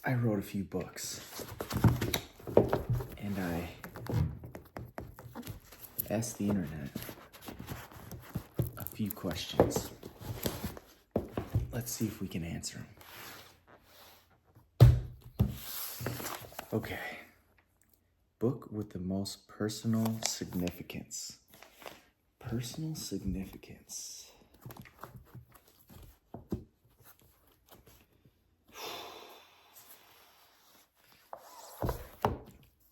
I wrote a few books, and I asked the internet a few questions. Let's see if we can answer them. Okay. Book with the most personal significance. Personal significance.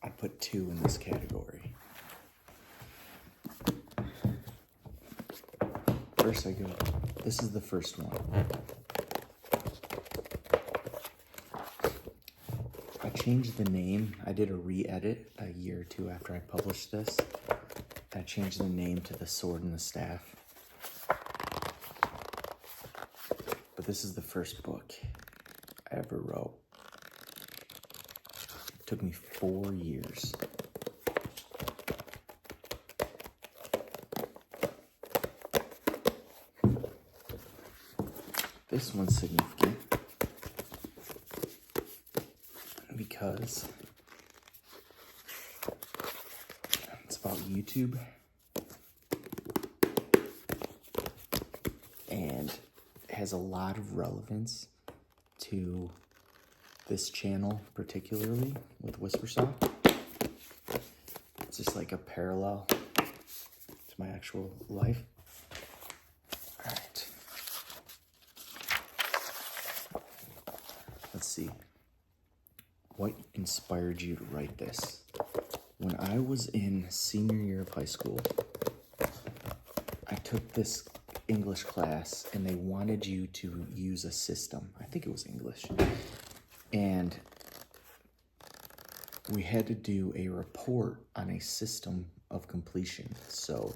I put 2 in this category. First I go, this is the first one. I changed the name. I did a re-edit a year or 2 after I published this. I changed the name to The Sword and the Staff. But this is the first book I ever wrote. It took me 4 years. This one's significant because it's about YouTube and it has a lot of relevance to this channel, particularly with Whispersoft. It's just like a parallel to my actual life. All right. Let's see. What inspired you to write this? When I was in senior year of high school, I took this English class and they wanted you to use a system. I think it was English. And we had to do a report on a system of completion. So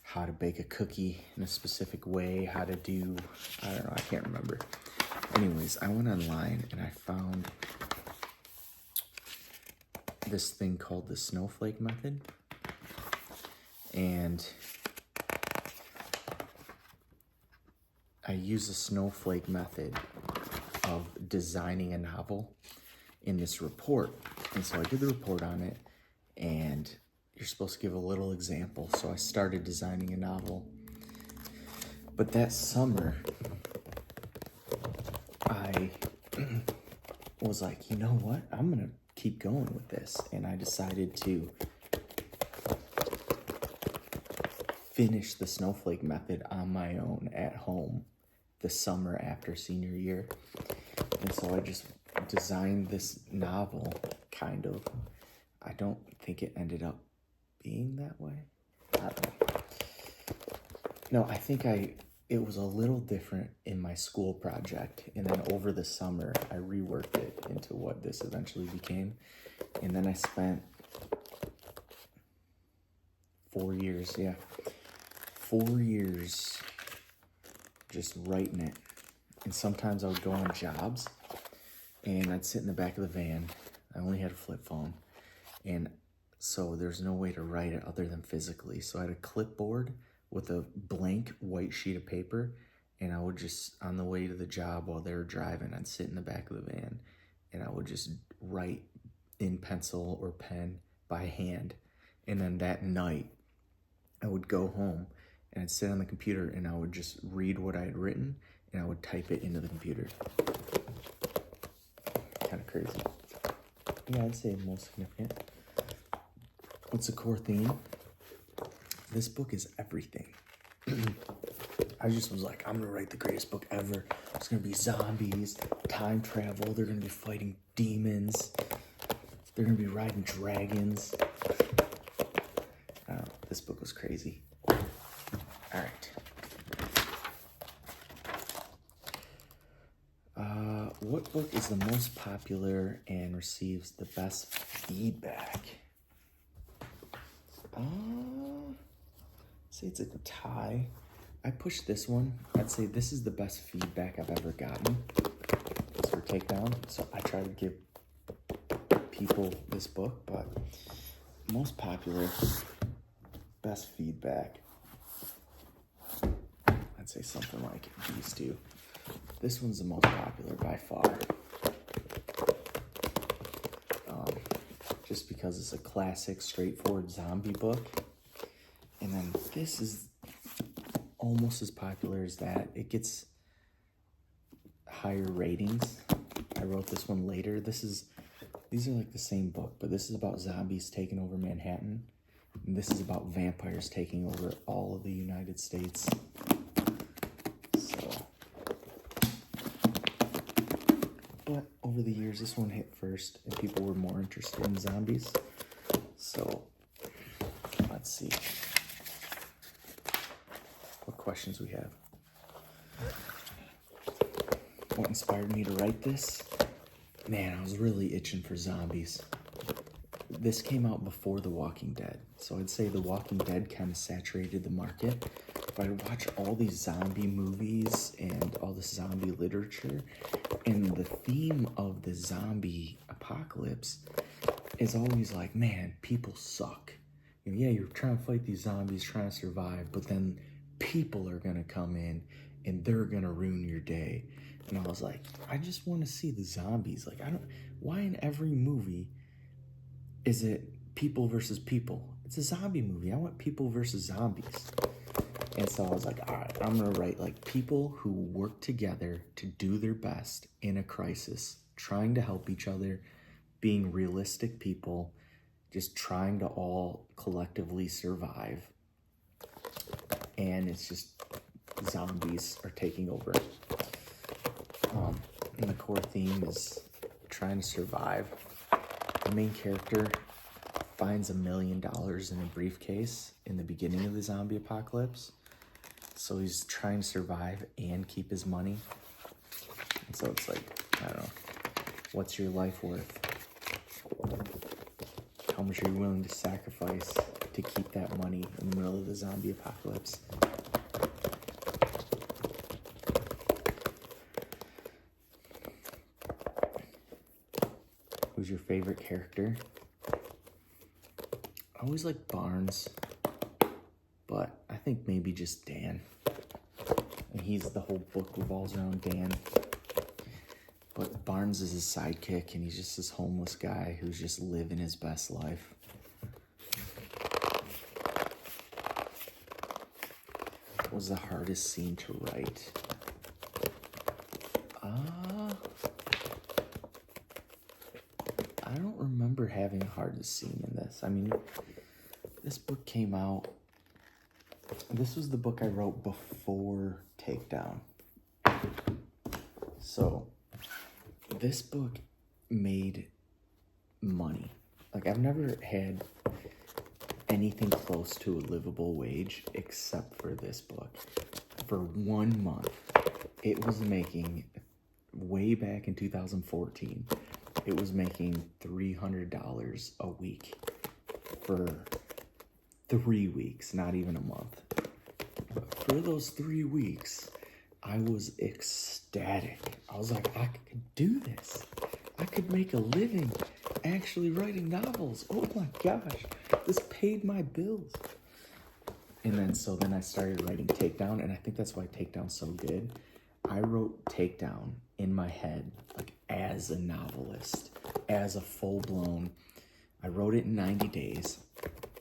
how to bake a cookie in a specific way, how to do, I don't know, I can't remember. Anyways, I went online and I found this thing called the snowflake method. And I use the snowflake method of designing a novel in this report. And so I did the report on it, and you're supposed to give a little example. So I started designing a novel. But that summer, I was like, you know what? I'm going to keep going with this. And I decided to finish the snowflake method on my own at home the summer after senior year. And so I just designed this novel, kind of. I don't think it ended up being that way. I don't know. No, I think it was a little different in my school project. And then over the summer, I reworked it into what this eventually became. And then I spent 4 years, 4 years just writing it. And sometimes I would go on jobs and I'd sit in the back of the van. I only had a flip phone. And so there's no way to write it other than physically. So I had a clipboard with a blank white sheet of paper. And I would just, on the way to the job while they were driving, I'd sit in the back of the van and I would just write in pencil or pen by hand. And then that night, I would go home and I'd sit on the computer and I would just read what I had written and I would type it into the computer. Kind of crazy. Yeah, I'd say most significant. What's the core theme? This book is everything. I just was like, I'm gonna write the greatest book ever. It's gonna be zombies, time travel, they're gonna be fighting demons, they're gonna be riding dragons. This book was crazy. All right. What book is the most popular and receives the best feedback? Say it's a tie. I pushed this one. I'd say this is the best feedback I've ever gotten. It's for Takedown. So I try to give people this book, but most popular, best feedback. I'd say something like these two. This one's the most popular by far. just because it's a classic, straightforward zombie book. And then this is almost as popular as that. It gets higher ratings. I wrote this one later. These are like the same book, but this is about zombies taking over Manhattan. And this is about vampires taking over all of the United States. So, but over the years, this one hit first, and people were more interested in zombies. So, let's see what questions we have. What inspired me to write this? Man, I was really itching for zombies. This came out before The Walking Dead, so I'd say The Walking Dead kind of saturated the market. But I watch all these zombie movies and all this zombie literature, and the theme of the zombie apocalypse is always like, man, people suck. You know, yeah, you're trying to fight these zombies, trying to survive, but then people are gonna come in and they're gonna ruin your day. And I was like, I just want to see the zombies. Like, why in every movie is it people versus people? It's a zombie movie. I want people versus zombies. And so I was like, all right, I'm going to write like people who work together to do their best in a crisis, trying to help each other, being realistic people, just trying to all collectively survive. And it's just zombies are taking over. And the core theme is trying to survive. The main character finds $1 million in a briefcase in the beginning of the zombie apocalypse. So he's trying to survive and keep his money. And so it's like, I don't know, what's your life worth? How much are you willing to sacrifice to keep that money in the middle of the zombie apocalypse? Who's your favorite character? I always like Barnes, but I think maybe just Dan. And the whole book revolves around Dan. But Barnes is his sidekick, and he's just this homeless guy who's just living his best life. What was the hardest scene to write? I don't remember having a hardest scene in this. I mean, this book came out. This was the book I wrote before Takedown. So, this book made money. Like, I've never had anything close to a livable wage except for this book. For 1 month, it was making, way back in 2014, it was making $300 a week for 3 weeks, not even a month. But for those 3 weeks, I was ecstatic. I was like, I could do this. I could make a living actually writing novels. Oh my gosh, this paid my bills. And then I started writing Takedown, and I think that's why Takedown's so good. I wrote Takedown in my head, like as a novelist, as a full-blown. I wrote it in 90 days.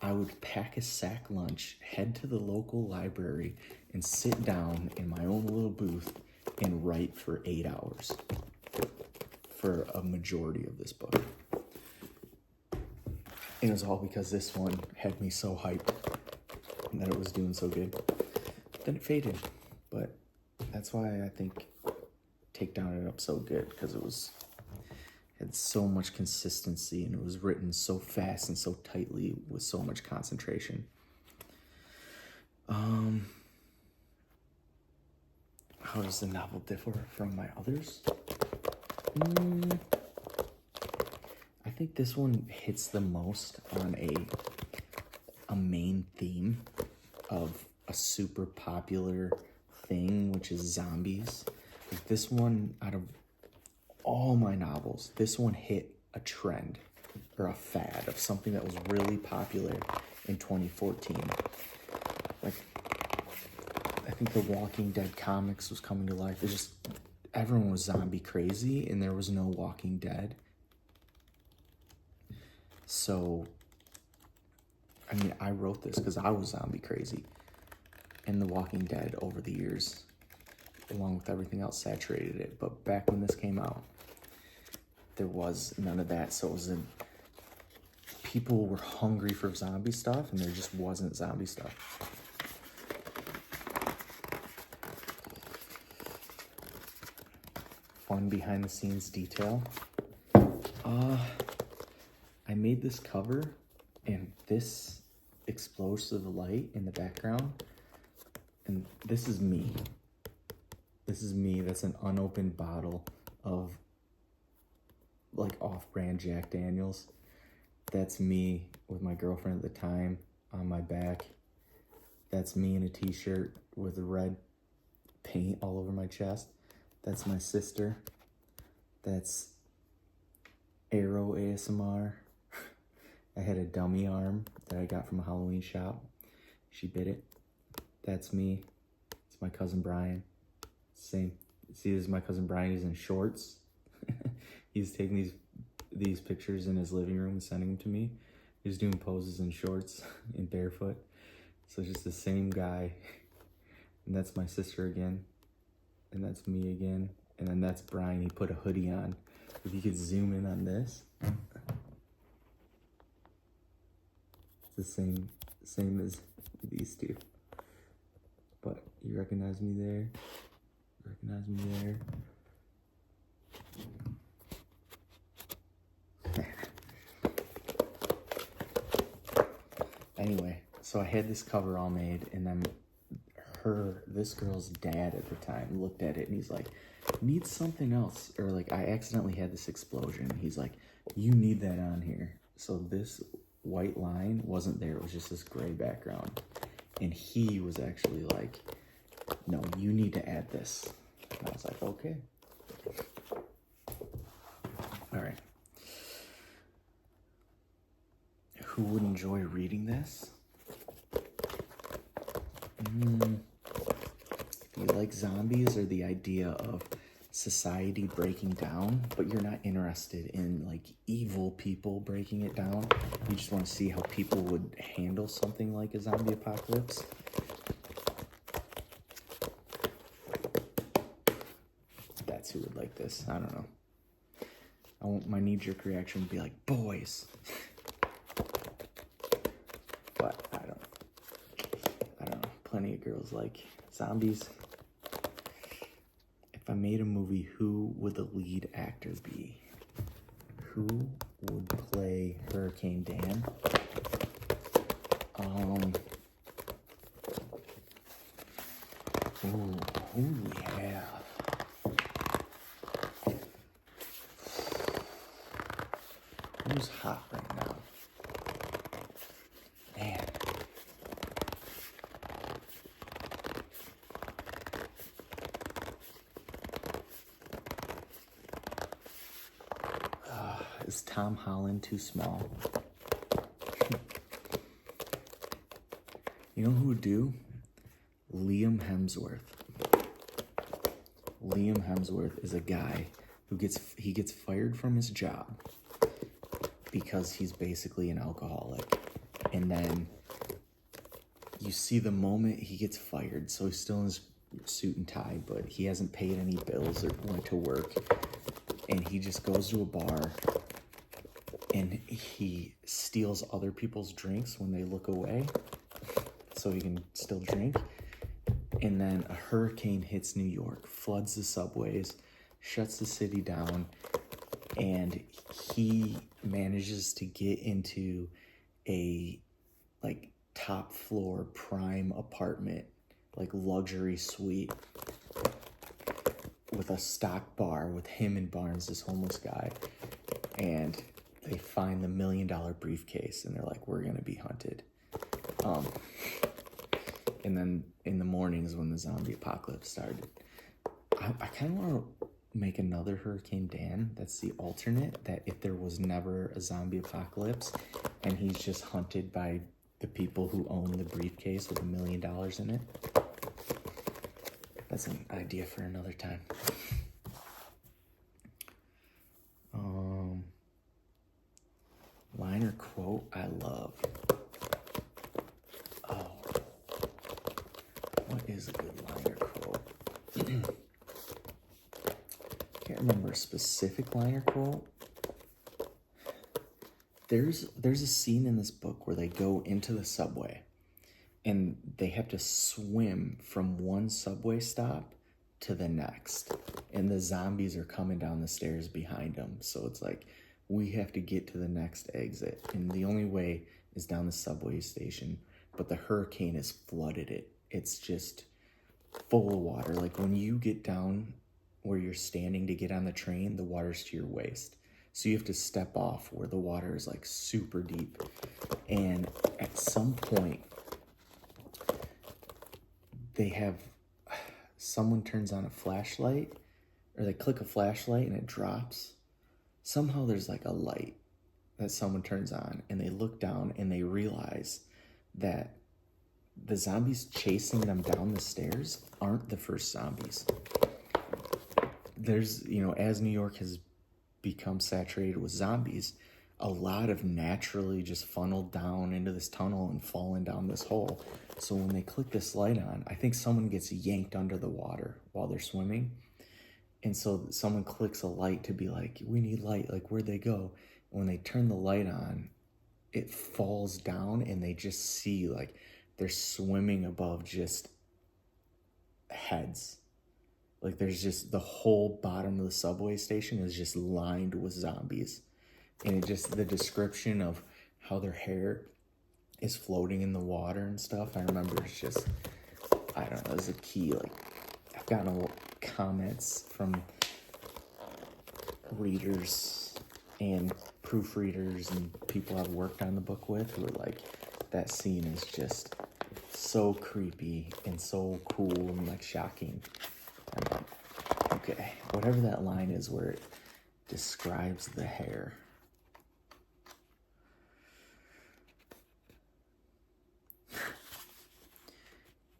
I would pack a sack lunch, head to the local library, and sit down in my own little booth and write for 8 hours for a majority of this book. And it was all because this one had me so hyped that it was doing so good. Then it faded, but that's why I think Takedown ended up so good, because it had so much consistency, and it was written so fast and so tightly with so much concentration. How does the novel differ from my others? I think this one hits the most on a main theme of a super popular thing, which is zombies. Like, this one, out of all my novels, this one hit a trend or a fad of something that was really popular in 2014. Like, I think the Walking Dead comics was coming to life. It's just, everyone was zombie crazy, and there was no Walking Dead. So, I mean, I wrote this because I was zombie crazy. And The Walking Dead over the years, along with everything else, saturated it. But back when this came out, there was none of that. So it was people were hungry for zombie stuff, and there just wasn't zombie stuff. Fun behind the scenes detail. I made this cover, and this explosive light in the background, and this is me. This is me. That's an unopened bottle of like off-brand Jack Daniels. That's me with my girlfriend at the time on my back. That's me in a t-shirt with red paint all over my chest. That's my sister. That's Arrow ASMR. I had a dummy arm that I got from a Halloween shop. She bit it. That's me. It's my cousin Brian. Same. See, this is my cousin Brian. He's in shorts. He's taking these pictures in his living room and sending them to me. He's doing poses in shorts and barefoot. So it's just the same guy. And that's my sister again. And that's me again. And then that's Brian. He put a hoodie on. If you could zoom in on this. It's the same as these two. But you recognize me there? Recognize me there? Anyway, so I had this cover all made, and then this girl's dad at the time looked at it and he's like, need something else. Or like, I accidentally had this explosion. He's like, you need that on here. So this white line wasn't there. It was just this gray background. And he was actually like, no, you need to add this. And I was like, okay. All right. Who would enjoy reading this? If you like zombies or the idea of society breaking down, but you're not interested in like evil people breaking it down, you just want to see how people would handle something like a zombie apocalypse. That's who would like this. I don't know. My knee-jerk reaction would be like, boys. But I don't know. Plenty of girls like zombies. If I made a movie, who would the lead actor be? Who would play Hurricane Dan? Who do we have? Who's hot right now? Man. Is Tom Holland too small? You know who would do? Liam Hemsworth. Liam Hemsworth is a guy who gets fired from his job because he's basically an alcoholic. And then you see the moment he gets fired, so he's still in his suit and tie, but he hasn't paid any bills or went to work. And he just goes to a bar and he steals other people's drinks when they look away so he can still drink. And then a hurricane hits New York, floods the subways, shuts the city down, and he manages to get into a like top floor prime apartment, like luxury suite with a stock bar with him and Barnes, this homeless guy. And they find the $1 million briefcase and they're like, we're gonna be hunted. And then in the mornings when the zombie apocalypse started, I kind of want to make another Hurricane Dan. That's the alternate, that if there was never a zombie apocalypse and he's just hunted by the people who own the briefcase with $1 million in it. That's an idea for another time. Line or quote I love. Oh, what is a good liner quote? Can't remember a specific liner quote. There's a scene in this book where they go into the subway and they have to swim from one subway stop to the next. And the zombies are coming down the stairs behind them. So it's like, we have to get to the next exit. And the only way is down the subway station. But the hurricane has flooded it. It's just full of water. Like when you get down where you're standing to get on the train, the water's to your waist. So you have to step off where the water is like super deep. And at some point, someone turns on a flashlight, or they click a flashlight and it drops. Somehow there's like a light that someone turns on, and they look down and they realize that the zombies chasing them down the stairs aren't the first zombies. There's, as New York has become saturated with zombies, a lot of naturally just funneled down into this tunnel and fallen down this hole. So when they click this light on, I think someone gets yanked under the water while they're swimming. And so someone clicks a light to be like, we need light, like where'd they go? And when they turn the light on, it falls down and they just see like they're swimming above just heads. Like there's just the whole bottom of the subway station is just lined with zombies. And the description of how their hair is floating in the water and stuff, I remember it's just, I don't know, it's a key. Like, I've gotten comments from readers and proofreaders and people I've worked on the book with who are like, that scene is just so creepy and so cool and like shocking. I'm like, okay, whatever that line is where it describes the hair.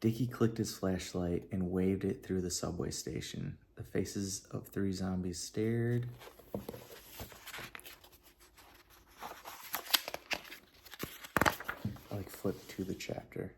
Dickie clicked his flashlight and waved it through the subway station. The faces of 3 zombies stared. I flip to the chapter.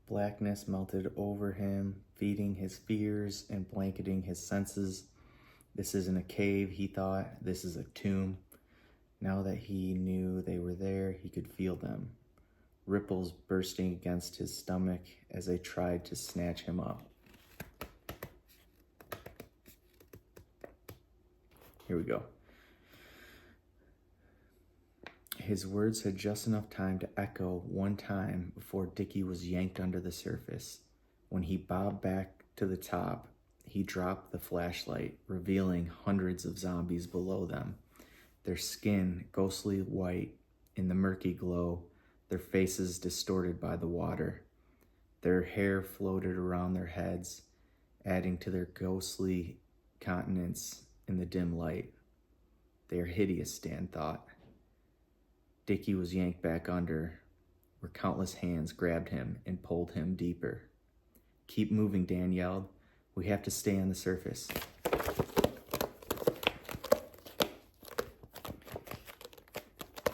Blackness melted over him, feeding his fears and blanketing his senses. This isn't a cave, he thought. This is a tomb. Now that he knew they were there, he could feel them. Ripples bursting against his stomach as they tried to snatch him up. Here we go. His words had just enough time to echo one time before Dickie was yanked under the surface. When he bobbed back to the top, he dropped the flashlight, revealing hundreds of zombies below them. Their skin ghostly white in the murky glow, their faces distorted by the water. Their hair floated around their heads, adding to their ghostly countenance in the dim light. They are hideous, Dan thought. Dickie was yanked back under, where countless hands grabbed him and pulled him deeper. Keep moving, Dan yelled. We have to stay on the surface.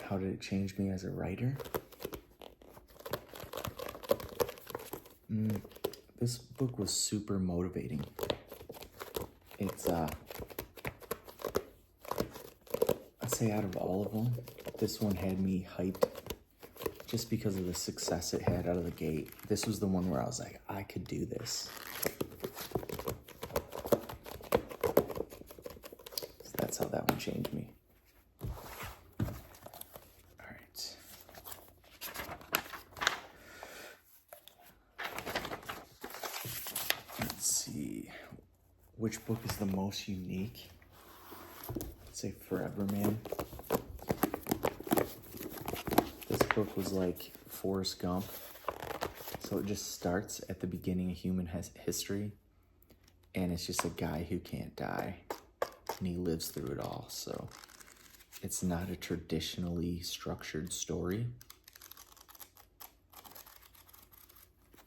How did it change me as a writer? This book was super motivating. It's, I'd say out of all of them, this one had me hyped just because of the success it had out of the gate. This was the one where I was like, I could do this. So that's how that one changed me. All right. Let's see. Which book is the most unique? I'd say Forever Man. This book was like Forrest Gump. So it just starts at the beginning of human history, and it's just a guy who can't die, and he lives through it all. So it's not a traditionally structured story.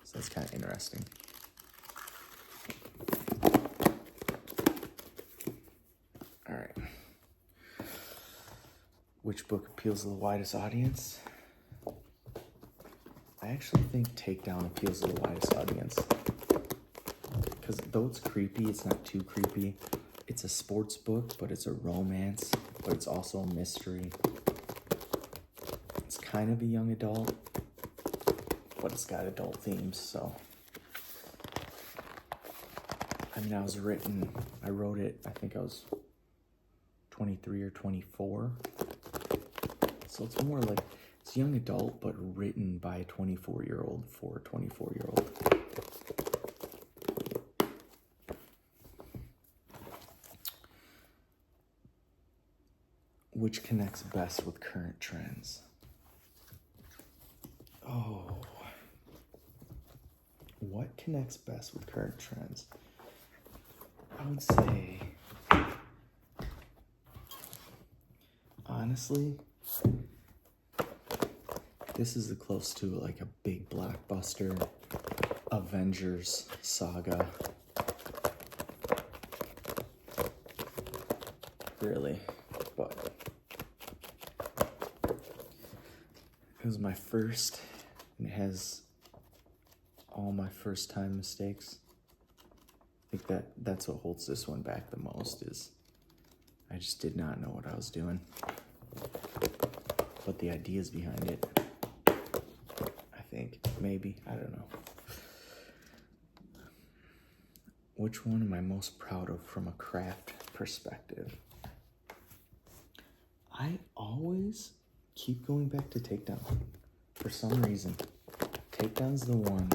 So that's kind of interesting. All right. Which book appeals to the widest audience? I actually think Takedown appeals to the widest audience. Because though it's creepy, it's not too creepy. It's a sports book, but it's a romance, but it's also a mystery. It's kind of a young adult, but it's got adult themes, so. I mean, I wrote it, I think I was 23 or 24. So it's more like, it's young adult, but written by a 24-year-old for a 24-year-old. Which connects best with current trends? Oh. What connects best with current trends? I would say, honestly, this is the close to like a big blockbuster Avengers saga. Really, but it was my first, and it has all my first time mistakes. I think that's what holds this one back the most, is I just did not know what I was doing. But the ideas behind it, I think, maybe, I don't know. Which one am I most proud of from a craft perspective? I always keep going back to Takedown. For some reason, Takedown's the one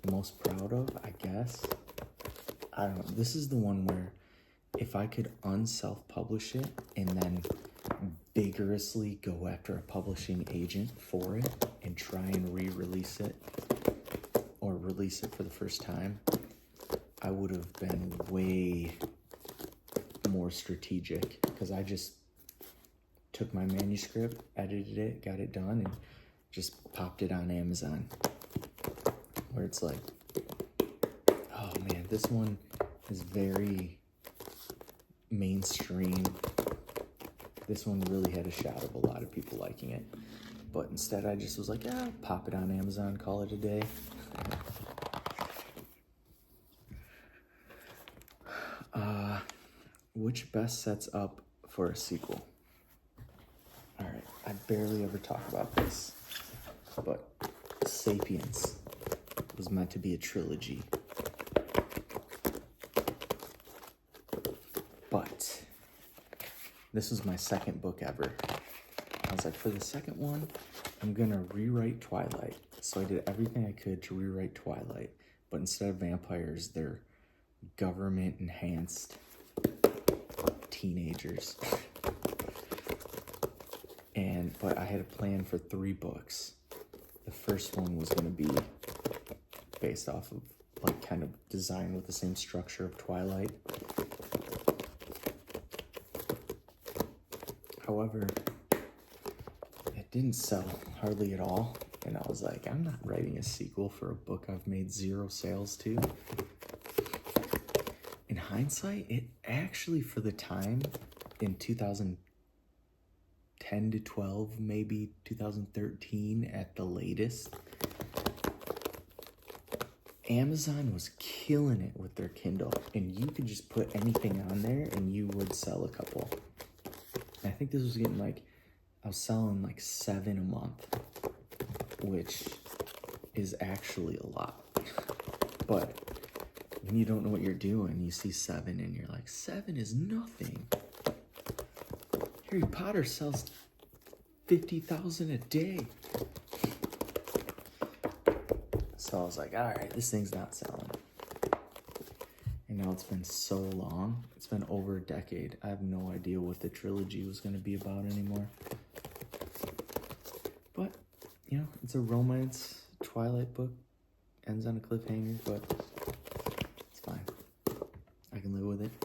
I'm most proud of, I guess. I don't know. This is the one where if I could unself-publish it and then vigorously go after a publishing agent for it and try and re-release it or release it for the first time, I would have been way more strategic, because I just took my manuscript, edited it, got it done, and just popped it on Amazon. Where it's like, oh man, this one is very mainstream. This one really had a shot of a lot of people liking it. But instead I just was like, yeah, pop it on Amazon, call it a day. Which best sets up for a sequel? All right, I barely ever talk about this, but Sapiens was meant to be a trilogy. But this was my second book ever. I was like, for the second one, I'm gonna rewrite Twilight. So I did everything I could to rewrite Twilight, but instead of vampires, they're government-enhanced teenagers. But I had a plan for 3 books. The first one was gonna be based off of, like, kind of designed with the same structure of Twilight. However, it didn't sell hardly at all, and I was like, I'm not writing a sequel for a book I've made 0 sales to. In hindsight, it actually, for the time, in 2010 to 12, maybe 2013 at the latest, Amazon was killing it with their Kindle, and you could just put anything on there and you would sell a couple. And I think this was getting like, I was selling like 7 a month, which is actually a lot. But when you don't know what you're doing, you see 7 and you're like, 7 is nothing. Harry Potter sells 50,000 a day. So I was like, all right, this thing's not selling. And now it's been so long. It's been over a decade. I have no idea what the trilogy was going to be about anymore. But, you know, it's a romance Twilight book. ends on a cliffhanger, but it's fine. I can live with it.